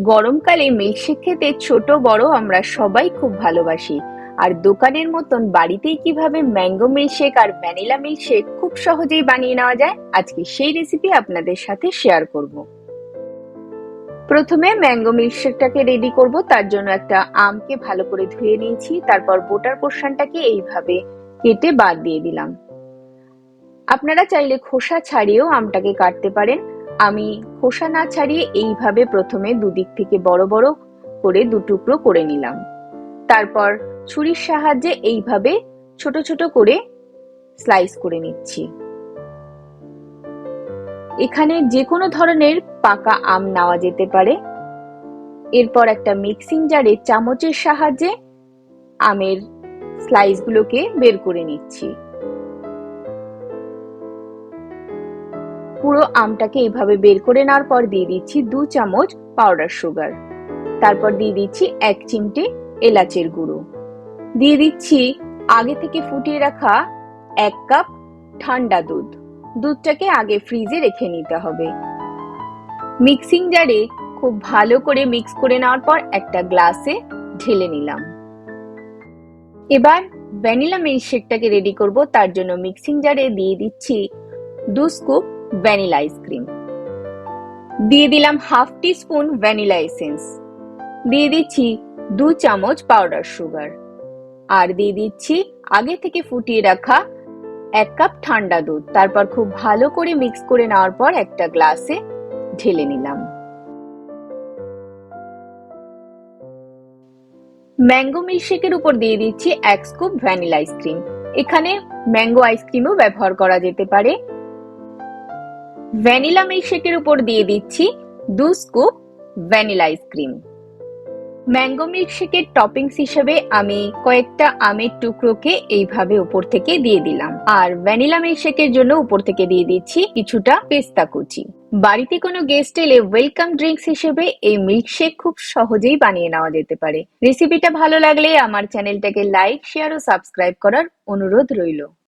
গরমকালে মিল্কশেক খেতে ছোট বড় আমরা সবাই খুব ভালোবাসি। আর দোকানের মতন বাড়িতেই কিভাবে ম্যাঙ্গো মিল্কশেক আর ভ্যানিলা মিল্কশেক খুব সহজেই বানিয়ে নেওয়া যায়, আজকে সেই রেসিপি আপনাদের সাথে শেয়ার করব। প্রথমে ম্যাঙ্গো মিল্কশেকটাকে রেডি করব। তার জন্য একটা আমকে ভালো করে ধুয়ে নিয়েছি, তারপর বোটার পোর্শনটাকে এইভাবে কেটে বাদ দিয়ে দিলাম। আপনারা চাইলে খোসা ছাড়িয়েও আমটাকে কাটতে পারেন। আমি খোসা না ছাড়িয়ে এইভাবে প্রথমে দুদিক থেকে বড় বড় করে দু টুকরো করে নিলাম। তারপর ছুরির সাহায্যে এইভাবে ছোট ছোট করে স্লাইস করে নিচ্ছি। এখানে যে কোনো ধরনের পাকা আম নেওয়া যেতে পারে। এরপর একটা মিক্সিং জারে চামচের সাহায্যে আমের স্লাইসগুলোকে বের করে নিচ্ছি। পুরো আমটাকে এইভাবে বের করে নেওয়ার পর দিয়ে দিচ্ছি 2 চামচ পাউডার সুগার। তারপর দিয়ে দিচ্ছি 1 চিমটে এলাচের গুঁড়ো। দিয়ে দিচ্ছি আগে থেকে ফুটিয়ে রাখা 1 কাপ ঠান্ডা দুধ। দুধটাকে আগে ফ্রিজে রেখে নিতে হবে। মিক্সিং জারে খুব ভালো করে মিক্স করে নেওয়ার পর একটা গ্লাসে ঢেলে নিলাম। এবার ভ্যানিলা মিল্কশেকটাকে রেডি করব। তার জন্য মিক্সিং জারে দিয়ে দিচ্ছি 2 স্কুপ ভ্যানিলা আইসক্রিম, দিয়ে দিলাম হাফ টিস্পুন ভ্যানিলা এসেন্স, দিয়ে দিচ্ছি 2 চামচ পাউডার সুগার, আর দিয়ে দিচ্ছি আগে থেকে ফুটিয়ে রাখা 1 কাপ ঠান্ডা দুধ। তারপর খুব ভালো করে মিক্স করে নেওয়ার পর একটা গ্লাসে ঢেলে নিলাম। ম্যাঙ্গো মিল্কশেকের উপর দিয়ে দিচ্ছি 1 স্কুপ ভ্যানিলা আইসক্রিম। এখানে ম্যাঙ্গো আইসক্রিমও ব্যবহার করা যেতে পারে। ভ্যানিলা মিল্কশেকের উপর দিয়ে দিচ্ছি 2 স্কুপ ভ্যানিলা আইসক্রিম। ম্যাঙ্গো মিল্কশেকের টপিংস হিসেবে আমি কয়েকটা আমের টুকরোকে এইভাবে উপর থেকে দিয়ে দিলাম, আর ভ্যানিলা মিল্কশেকের জন্য উপর থেকে দিয়ে দিচ্ছি কিছুটা পেস্তা কুচি। বাড়িতে কোনো গেস্ট এলে ওয়েলকাম ড্রিঙ্কস হিসেবে এই মিল্কশেক খুব সহজেই বানিয়ে নেওয়া যেতে পারে। রেসিপিটা ভালো লাগলে আমার চ্যানেলটাকে লাইক, শেয়ার ও সাবস্ক্রাইব করার অনুরোধ রইল।